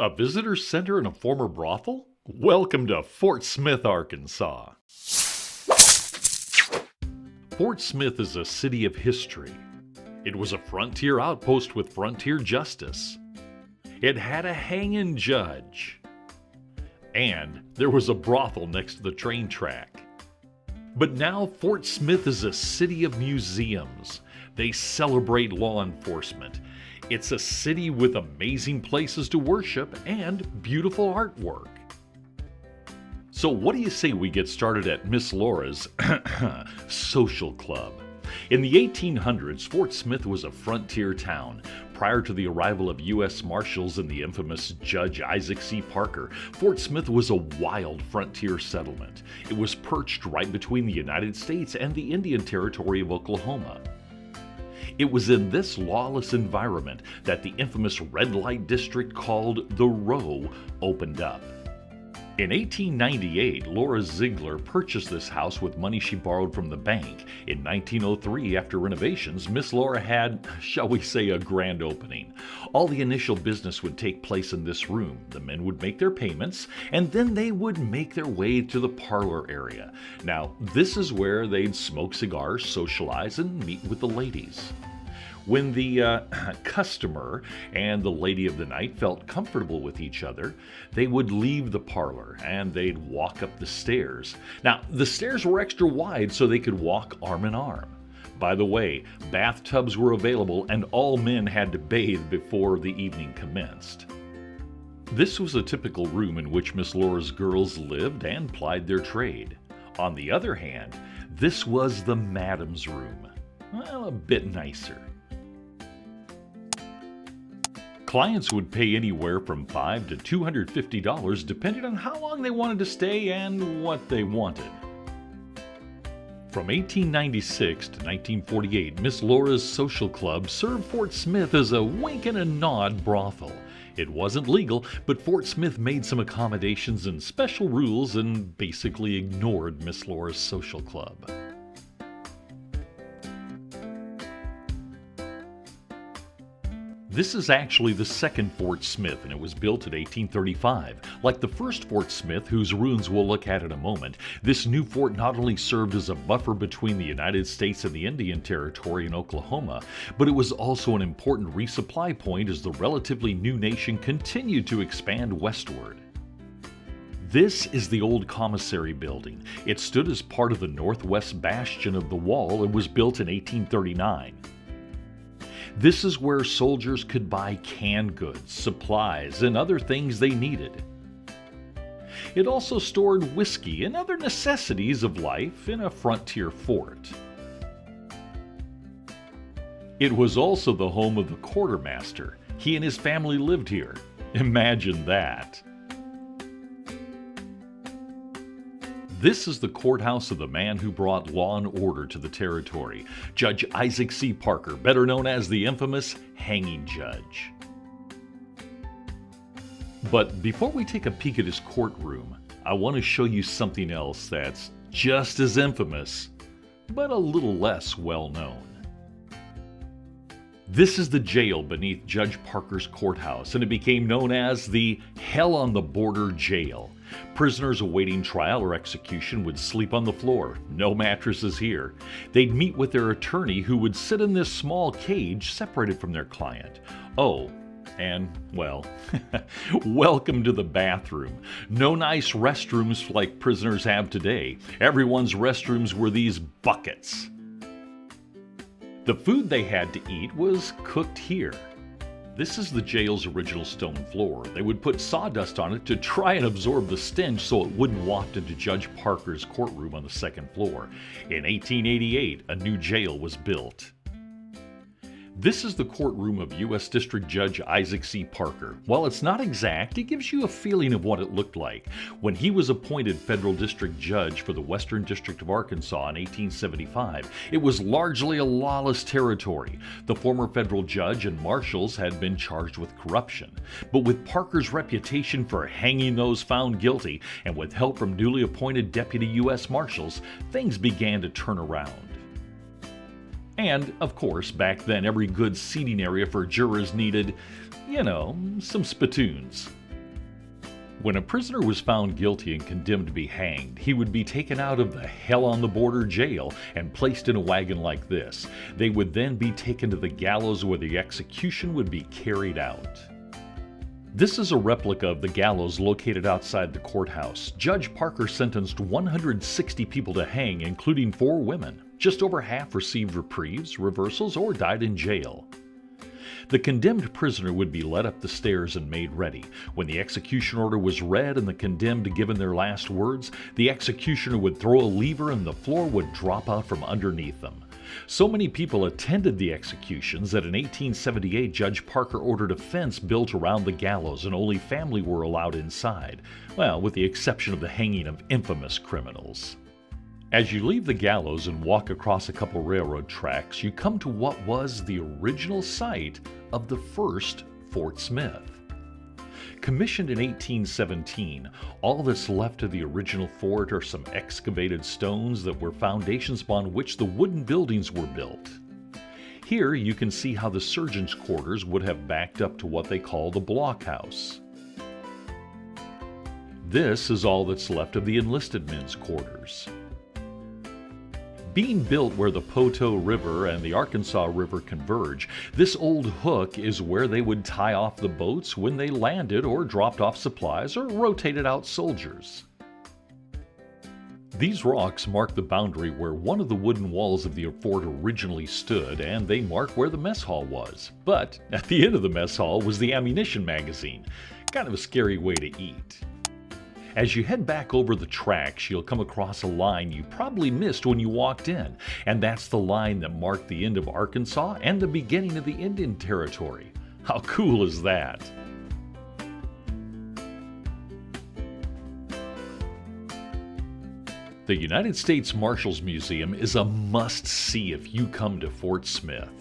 A visitor center and a former brothel? Welcome to Fort Smith, Arkansas. Fort Smith is a city of history. It was a frontier outpost with frontier justice. It had a hangin' judge. And there was a brothel next to the train track. But now Fort Smith is a city of museums. They celebrate law enforcement. It's a city with amazing places to worship and beautiful artwork. So what do you say we get started at Miss Laura's social club? In the 1800s, Fort Smith was a frontier town. Prior to the arrival of U.S. Marshals and the infamous Judge Issac C. Fort Smith was a wild frontier settlement. It was perched right between the United States and the Indian Territory of Oklahoma. It was in this lawless environment that the infamous red light district called the Row opened up. In 1898, Laura Ziegler purchased this house with money she borrowed from the bank. In 1903, after renovations, Miss Laura had, shall we say, a grand opening. All the initial business would take place in this room. The men would make their payments, and then they would make their way to the parlor area. Now, this is where they'd smoke cigars, socialize, and meet with the ladies. When the customer and the lady of the night felt comfortable with each other, they would leave the parlor and they'd walk up the stairs. Now, the stairs were extra wide so they could walk arm in arm. By the way, bathtubs were available and all men had to bathe before the evening commenced. This was a typical room in which Miss Laura's girls lived and plied their trade. On the other hand, this was the madam's room. Well, a bit nicer. Clients would pay anywhere from $5 to $250 depending on how long they wanted to stay and what they wanted. From 1896 to 1948, Miss Laura's Social Club served Fort Smith as a wink and a nod brothel. It wasn't legal, but Fort Smith made some accommodations and special rules and basically ignored Miss Laura's Social Club. This is actually the second Fort Smith, and it was built in 1835. Like the first Fort Smith, whose ruins we'll look at in a moment, this new fort not only served as a buffer between the United States and the Indian Territory in Oklahoma, but it was also an important resupply point as the relatively new nation continued to expand westward. This is the old commissary building. It stood as part of the northwest bastion of the wall and was built in 1839. This is where soldiers could buy canned goods, supplies, and other things they needed. It also stored whiskey and other necessities of life in a frontier fort. It was also the home of the quartermaster. He and his family lived here. Imagine that. This is the courthouse of the man who brought law and order to the territory, Judge Issac C. better known as the infamous Hangin Judge. But before we take a peek at his courtroom, I want to show you something else that's just as infamous, but a little less well known. This is the jail beneath Judge Parker's courthouse, and it became known as the Hell on the Border Jail. Prisoners awaiting trial or execution would sleep on the floor. No mattresses here. They'd meet with their attorney who would sit in this small cage separated from their client. Oh, and, well, welcome to the bathroom. No nice restrooms like prisoners have today. Everyone's restrooms were these buckets. The food they had to eat was cooked here. This is the jail's original stone floor. They would put sawdust on it to try and absorb the stench so it wouldn't waft into Judge Parker's courtroom on the second floor. In 1888, a new jail was built. This is the courtroom of U.S. District Judge Issac C. While it's not exact, it gives you a feeling of what it looked like. When he was appointed federal district judge for the Western District of Arkansas in 1875, it was largely a lawless territory. The former federal judge and marshals had been charged with corruption. But with Parker's reputation for hanging those found guilty, and with help from newly appointed deputy U.S. Marshals, things began to turn around. And, of course, back then every good seating area for jurors needed, some spittoons. When a prisoner was found guilty and condemned to be hanged, he would be taken out of the hell-on-the-border jail and placed in a wagon like this. They would then be taken to the gallows where the execution would be carried out. This is a replica of the gallows located outside the courthouse. Judge Parker sentenced 160 people to hang, including 4 women. Just over half received reprieves, reversals, or died in jail. The condemned prisoner would be led up the stairs and made ready. When the execution order was read and the condemned given their last words, the executioner would throw a lever and the floor would drop out from underneath them. So many people attended the executions that in 1878 Judge Parker ordered a fence built around the gallows and only family were allowed inside, well, with the exception of the hanging of infamous criminals. As you leave the gallows and walk across a couple railroad tracks, you come to what was the original site of the first Fort Smith. Commissioned in 1817, all that's left of the original fort are some excavated stones that were foundations upon which the wooden buildings were built. Here you can see how the surgeon's quarters would have backed up to what they call the blockhouse. This is all that's left of the enlisted men's quarters. Being built where the Poteau River and the Arkansas River converge, this old hook is where they would tie off the boats when they landed or dropped off supplies or rotated out soldiers. These rocks mark the boundary where one of the wooden walls of the fort originally stood, and they mark where the mess hall was. But at the end of the mess hall was the ammunition magazine. Kind of a scary way to eat. As you head back over the tracks, you'll come across a line you probably missed when you walked in, and that's the line that marked the end of Arkansas and the beginning of the Indian Territory. How cool is that? The United States Marshal's Museum is a must-see if you come to Fort Smith.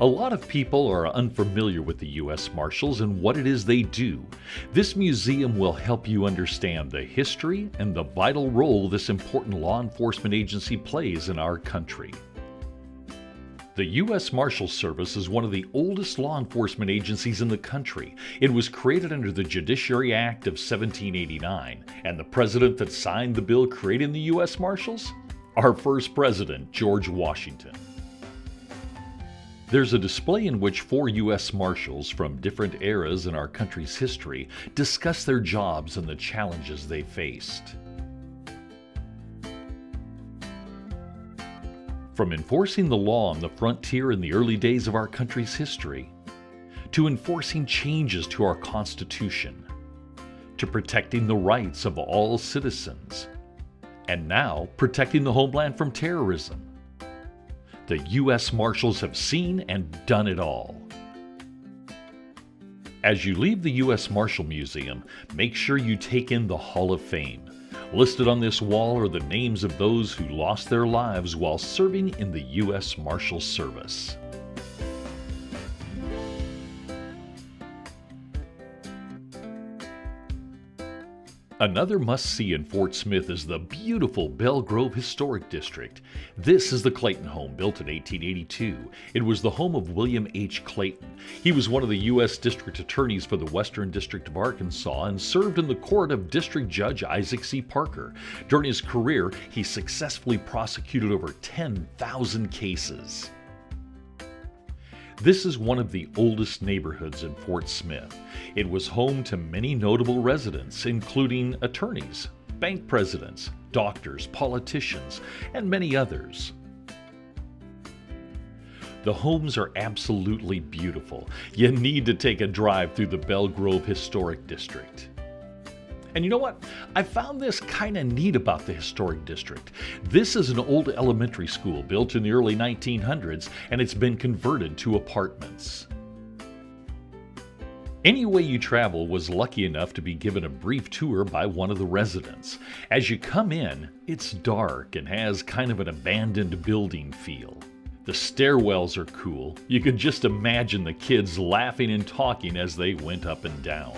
A lot of people are unfamiliar with the U.S. Marshals and what it is they do. This museum will help you understand the history and the vital role this important law enforcement agency plays in our country. The U.S. Marshal Service is one of the oldest law enforcement agencies in the country. It was created under the Judiciary Act of 1789, and the president that signed the bill creating the U.S. Marshals? Our first president, George Washington. There's a display in which 4 U.S. Marshals from different eras in our country's history discuss their jobs and the challenges they faced. From enforcing the law on the frontier in the early days of our country's history, to enforcing changes to our Constitution, to protecting the rights of all citizens, and now protecting the homeland from terrorism. The U.S. Marshals have seen and done it all. As you leave the U.S. Marshal Museum, make sure you take in the Hall of Fame. Listed on this wall are the names of those who lost their lives while serving in the U.S. Marshal Service. Another must-see in Fort Smith is the beautiful Belle Grove Historic District. This is the Clayton home, built in 1882. It was the home of William H. Clayton. He was one of the U.S. District Attorneys for the Western District of Arkansas and served in the court of District Judge Issac C. Parker. During his career, he successfully prosecuted over 10,000 cases. This is one of the oldest neighborhoods in Fort Smith. It was home to many notable residents, including attorneys, bank presidents, doctors, politicians, and many others. The homes are absolutely beautiful. You need to take a drive through the Belle Grove Historic District. And you know what? I found this kind of neat about the Historic District. This is an old elementary school built in the early 1900s, and it's been converted to apartments. Any Way You Travel was lucky enough to be given a brief tour by one of the residents. As you come in, it's dark and has kind of an abandoned building feel. The stairwells are cool. You could just imagine the kids laughing and talking as they went up and down.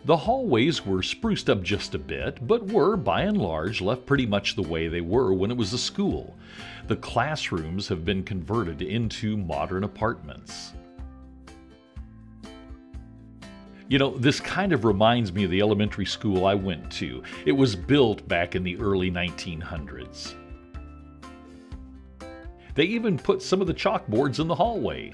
The hallways were spruced up just a bit, but were, by and large, left pretty much the way they were when it was a school. The classrooms have been converted into modern apartments. You know, this kind of reminds me of the elementary school I went to. It was built back in the early 1900s. They even put some of the chalkboards in the hallway.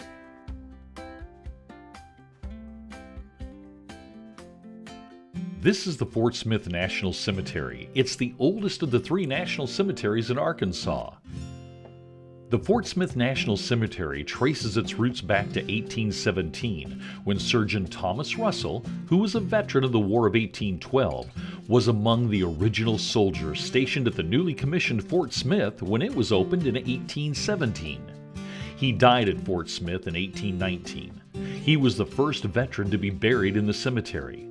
This is the Fort Smith National Cemetery. It's the oldest of the 3 national cemeteries in Arkansas. The Fort Smith National Cemetery traces its roots back to 1817, when Surgeon Thomas Russell, who was a veteran of the War of 1812, was among the original soldiers stationed at the newly commissioned Fort Smith when it was opened in 1817. He died at Fort Smith in 1819. He was the first veteran to be buried in the cemetery.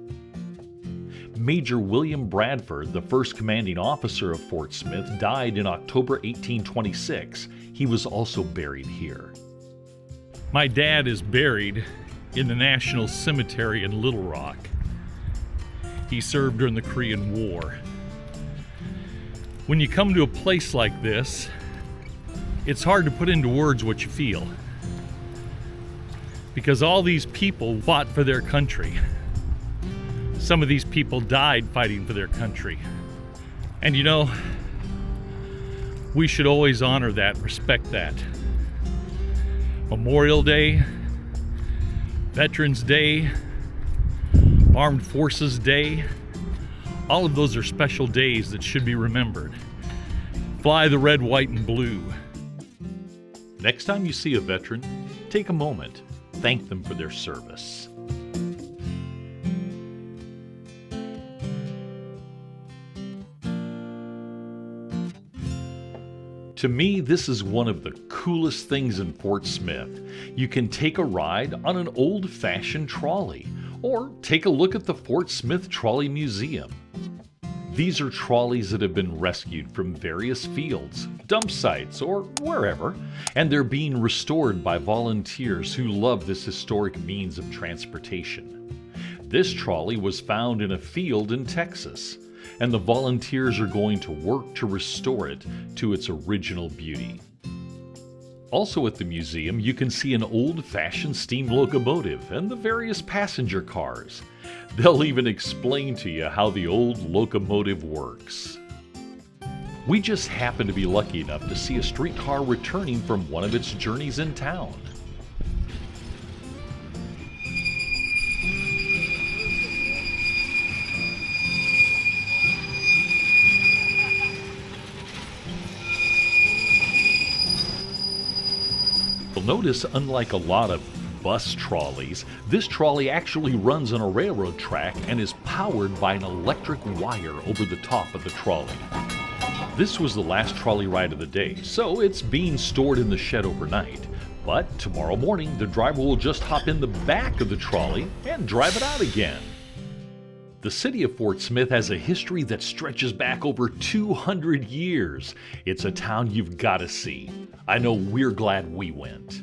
Major William Bradford, the first commanding officer of Fort Smith, died in October 1826. He was also buried here. My dad is buried in the National Cemetery in Little Rock. He served during the Korean War. When you come to a place like this, it's hard to put into words what you feel, because all these people fought for their country. Some of these people died fighting for their country. And you know, we should always honor that, respect that. Memorial Day, Veterans Day, Armed Forces Day, all of those are special days that should be remembered. Fly the red, white, and blue. Next time you see a veteran, take a moment, thank them for their service. To me, this is one of the coolest things in Fort Smith. You can take a ride on an old-fashioned trolley, or take a look at the Fort Smith Trolley Museum. These are trolleys that have been rescued from various fields, dump sites, or wherever, and they're being restored by volunteers who love this historic means of transportation. This trolley was found in a field in Texas, and the volunteers are going to work to restore it to its original beauty. Also at the museum, you can see an old-fashioned steam locomotive and the various passenger cars. They'll even explain to you how the old locomotive works. We just happen to be lucky enough to see a streetcar returning from one of its journeys in town. You'll notice, unlike a lot of bus trolleys, this trolley actually runs on a railroad track and is powered by an electric wire over the top of the trolley. This was the last trolley ride of the day, so it's being stored in the shed overnight. But tomorrow morning, the driver will just hop in the back of the trolley and drive it out again. The city of Fort Smith has a history that stretches back over 200 years. It's a town you've got to see. I know we're glad we went.